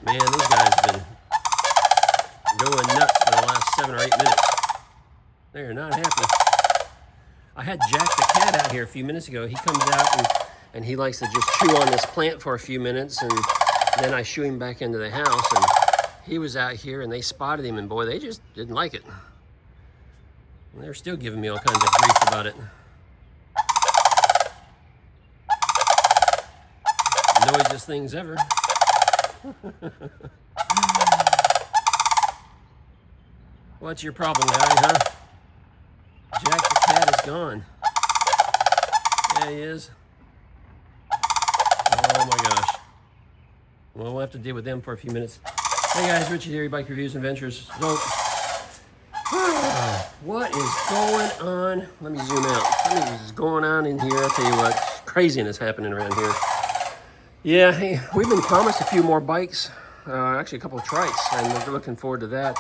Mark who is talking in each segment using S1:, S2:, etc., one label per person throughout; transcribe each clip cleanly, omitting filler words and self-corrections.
S1: Man, these guys have been going nuts for the last 7 or 8 minutes. They are not happy. I had Jack the cat out here a few minutes ago. He comes out and he likes to just chew on this plant for a few minutes, and then I shoo him back into the house. And he was out here and they spotted him, and boy, they just didn't like it. And they're still giving me all kinds of grief about it. Noisiest things ever. What's your problem, guy, huh? Jack the cat is gone. Yeah, he is. Oh my gosh. Well, we'll have to deal with them for a few minutes. Hey guys, Richie here, eBike Reviews and Adventures. So, what is going on? Let me zoom out. What is going on in here? I'll tell you what, craziness happening around here. Yeah, hey, we've been promised a few more bikes, actually a couple of trikes, and we're looking forward to that.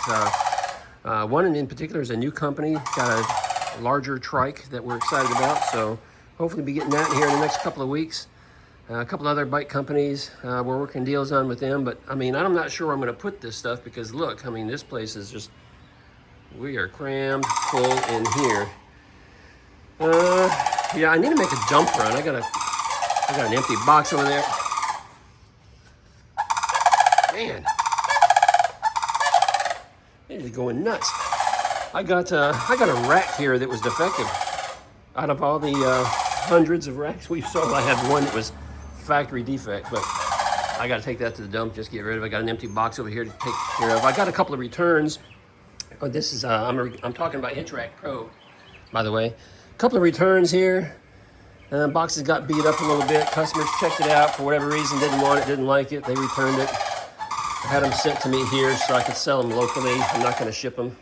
S1: One in particular is a new company, got a larger trike that we're excited about, so hopefully be getting that here in the next couple of weeks. A couple other bike companies, we're working deals on with them, but I mean, I'm not sure where I'm gonna put this stuff because look, I mean, this place is just, we are crammed full in here. Yeah, I need to make a dump run. I got an empty box over there. Man, it is going nuts. I got a rack here that was defective. Out of all the hundreds of racks we've sold, I had one that was factory defect, but I got to take that to the dump, just get rid of it. I got an empty box over here to take care of. I got a couple of returns. Oh, this is I'm talking about e-trike Pro, by the way. A couple of returns here. Boxes got beat up a little bit. Customers checked it out for whatever reason, didn't want it, didn't like it. They returned it. I had them sent to me here so I could sell them locally. I'm not going to ship them.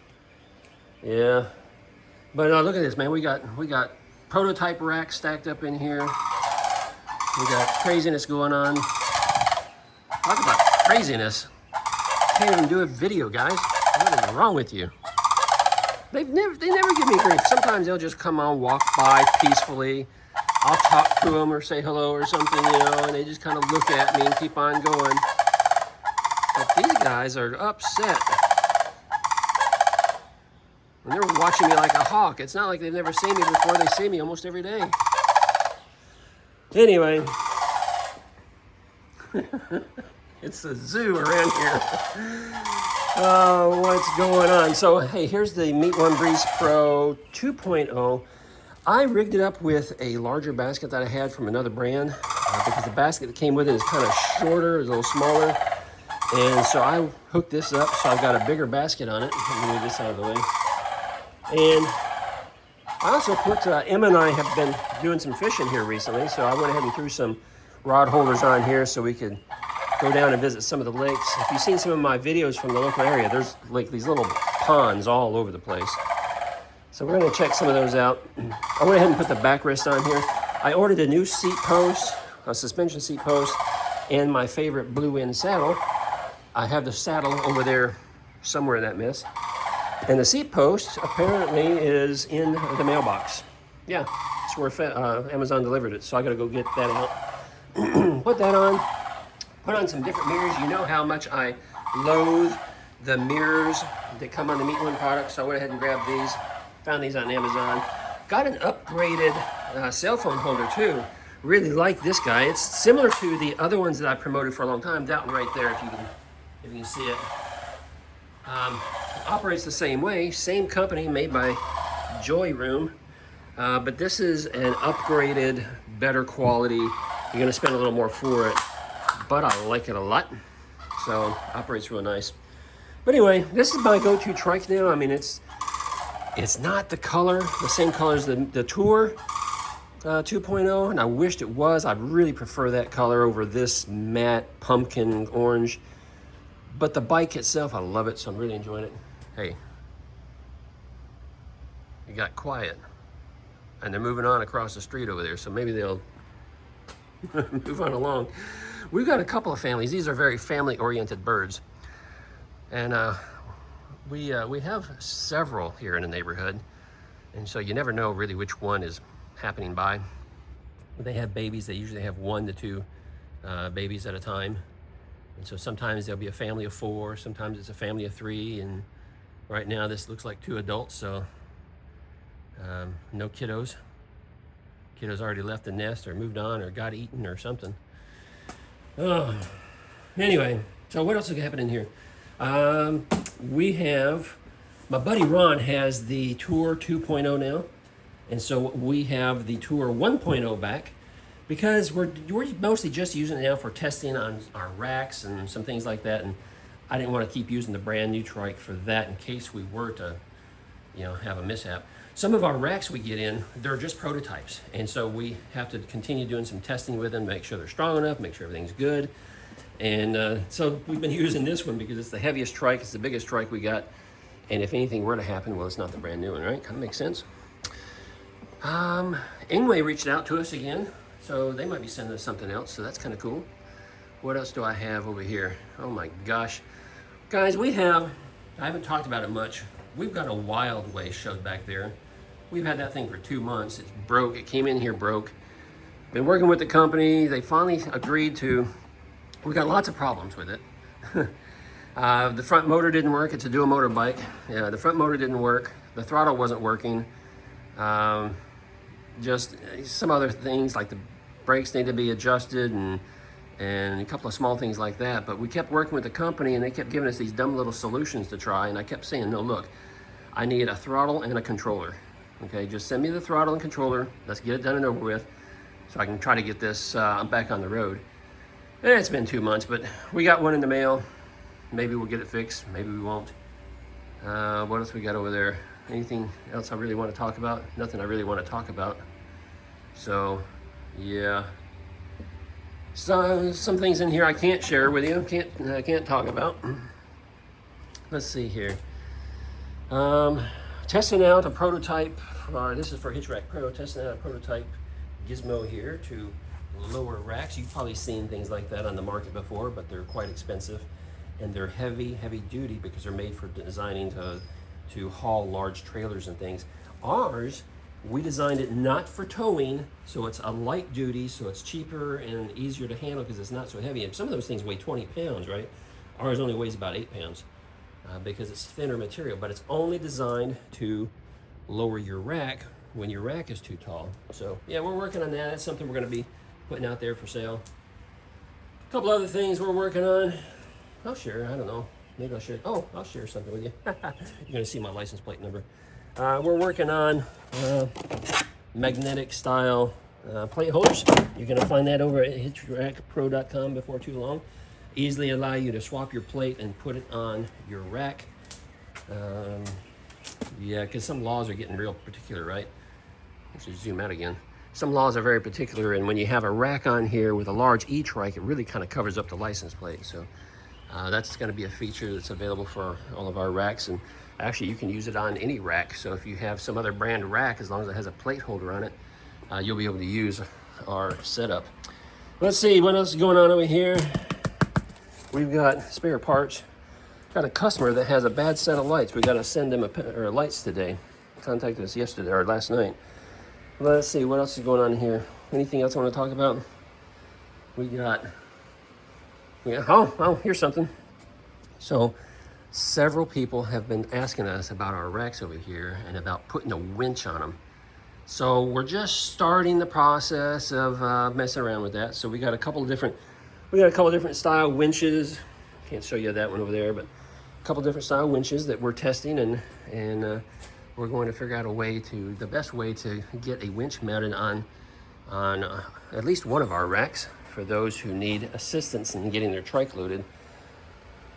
S1: Yeah, but look at this, man. We got prototype racks stacked up in here. We got craziness going on. Talk about craziness. Can't even do a video, guys. What is wrong with you? They never give me grief. Sometimes they'll just come on, walk by peacefully. I'll talk to them or say hello or something, you know, and they just kind of look at me and keep on going. But these guys are upset. And they're watching me like a hawk. It's not like they've never seen me before. They see me almost every day. Anyway, it's a zoo around here. Oh, what's going on? So, hey, here's the Meet One Breeze Pro 2.0. I rigged it up with a larger basket that I had from another brand because the basket that came with it is kind of shorter, is a little smaller. And so I hooked this up, so I've got a bigger basket on it. Let me move this out of the way. And I also put, Emma and I have been doing some fishing here recently, so I went ahead and threw some rod holders on here so we could go down and visit some of the lakes. If you've seen some of my videos from the local area, there's like these little ponds all over the place. So we're gonna check some of those out. I went ahead and put the backrest on here. I ordered a new seat post, a suspension seat post, and my favorite Blue Wind saddle. I have the saddle over there somewhere in that mess. And the seat post apparently is in the mailbox. Yeah, it's where Amazon delivered it, so I gotta go get that out. Put that on, put on some different mirrors. You know how much I loathe the mirrors that come on the Meet One product, so I went ahead and grabbed these. Found these on Amazon. Got an upgraded cell phone holder too. Really like this guy. It's similar to the other ones that I promoted for a long time. That one right there, if you can see it. Operates the same way, same company, made by Joy Room, but this is an upgraded, better quality. You're gonna spend a little more for it, but I like it a lot. So operates real nice. But anyway, this is my go-to trike now. I mean, it's not the color, the same color as the Tour 2.0, and I wished it was. I really prefer that color over this matte pumpkin orange. But the bike itself, I love it, so I'm really enjoying it. Hey, it got quiet, and they're moving on across the street over there, so maybe they'll move on along. We've got a couple of families. These are very family-oriented birds, and we have several here in the neighborhood, and so you never know really which one is happening by. When they have babies, they usually have 1 to 2 babies at a time. And so sometimes there'll be a family of 4, sometimes it's a family of 3, and right now this looks like 2 adults, so no kiddos. Kiddos already left the nest or moved on or got eaten or something. Oh, anyway, so what else is happening here? We have, my buddy Ron has the Tour 2.0 now, and so we have the Tour 1.0 back, because we're mostly just using it now for testing on our racks and some things like that, and I didn't want to keep using the brand new trike for that in case we were to, have a mishap. Some of our racks we get in, they're just prototypes, and so we have to continue doing some testing with them, make sure they're strong enough, make sure everything's good. And so we've been using this one because it's the heaviest trike, it's the biggest trike we got, and if anything were to happen, well, it's not the brand new one, right? Kind of makes sense. Ingway reached out to us again, so they might be sending us something else, so that's kind of cool. What else do I have over here? Oh my gosh. Guys, I haven't talked about it much. We've got a Wild Way shoved back there. We've had that thing for 2 months. It's broke. It came in here broke. Been working with the company. They finally agreed to, we got lots of problems with it. The front motor didn't work. It's a dual motor bike. Yeah, the front motor didn't work. The throttle wasn't working. Just some other things like the brakes need to be adjusted and a couple of small things like that. But we kept working with the company and they kept giving us these dumb little solutions to try. And I kept saying, no, look, I need a throttle and a controller. Okay, just send me the throttle and controller. Let's get it done and over with so I can try to get this back on the road. And it's been 2 months, but we got one in the mail. Maybe we'll get it fixed, maybe we won't. What else we got over there? Anything else I really want to talk about? Nothing I really want to talk about. So, yeah. So, some things in here I can't share with you, I can't talk about. Let's see here. Testing out a prototype, this is for Hitch Rack Pro, testing out a prototype gizmo here to lower racks. You've probably seen things like that on the market before, but they're quite expensive. And they're heavy duty because they're made for designing to haul large trailers and things. Ours, we designed it not for towing, so it's a light duty, so it's cheaper and easier to handle because it's not so heavy. And some of those things weigh 20 pounds, right? Ours only weighs about 8 pounds because it's thinner material, but it's only designed to lower your rack when your rack is too tall. So yeah, we're working on that. That's something we're gonna be putting out there for sale. A couple other things we're working on. I'll share, I don't know. Maybe I'll share, I'll share something with you. You're gonna see my license plate number. We're working on magnetic style plate holders. You're gonna find that over at hitchrackpro.com before too long. Easily allow you to swap your plate and put it on your rack. Yeah, because some laws are getting real particular, right? I should zoom out again. Some laws are very particular, and when you have a rack on here with a large e-trike, it really kind of covers up the license plate. So that's going to be a feature that's available for all of our racks, and actually you can use it on any rack. So if you have some other brand rack, as long as it has a plate holder on it, you'll be able to use our setup. Let's see what else is going on over here. We've got spare parts. Got a customer that has a bad set of lights. We got to send them lights today. Contacted us yesterday or last night. Let's see what else is going on here. Anything else I want to talk about? Here's something. So several people have been asking us about our racks over here and about putting a winch on them. So we're just starting the process of messing around with that. So we got a couple of different style winches. Can't show you that one over there, but a couple different style winches that we're testing, and we're going to figure out the best way to get a winch mounted on at least one of our racks for those who need assistance in getting their trike loaded.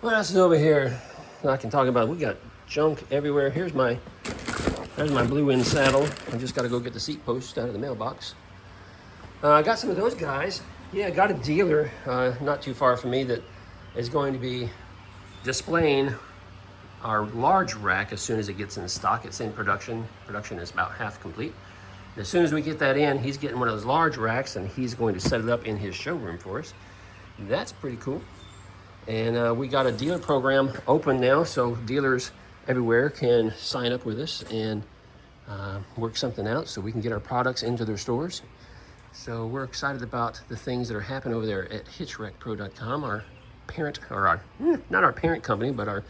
S1: What else is over here I can talk about? We got junk everywhere. There's my Blue Wind saddle. I just got to go get the seat post out of the mailbox. I got some of those guys. Yeah, I got a dealer not too far from me that is going to be displaying our large rack as soon as it gets in stock. It's in production. Production is about half complete. As soon as we get that in, he's getting one of those large racks and he's going to set it up in his showroom for us. That's pretty cool. And we got a dealer program open now, so dealers everywhere can sign up with us and work something out so we can get our products into their stores. So we're excited about the things that are happening over there at hitchrackpro.com, our parent, or our, not our parent company, but our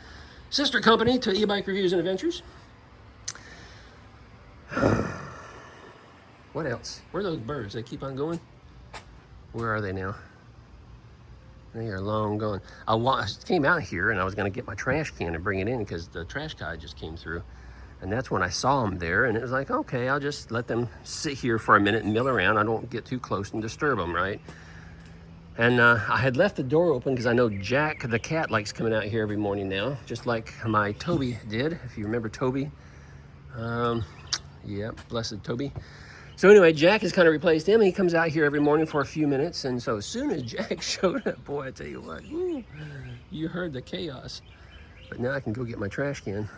S1: sister company to E-Bike Reviews and Adventures. What else? Where are those birds? They keep on going? Where are they now? They are long gone. I came out here and I was going to get my trash can and bring it in because the trash guy just came through. And that's when I saw them there, and it was like, okay, I'll just let them sit here for a minute and mill around. I don't get too close and disturb them, right? And I had left the door open because I know Jack, the cat, likes coming out here every morning now, just like my Toby did, if you remember Toby. Yeah, blessed Toby. So anyway, Jack has kind of replaced him. He comes out here every morning for a few minutes, and so as soon as Jack showed up, boy, I tell you what, you heard the chaos. But now I can go get my trash can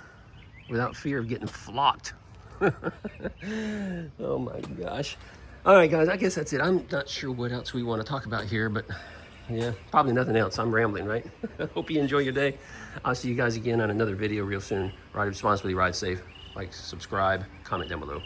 S1: without fear of getting flocked. Oh my gosh. All right, guys, I guess that's it. I'm not sure what else we want to talk about here, but yeah, probably nothing else. I'm rambling, right? Hope you enjoy your day. I'll see you guys again on another video real soon. Ride responsibly, ride safe. Like, subscribe, comment down below.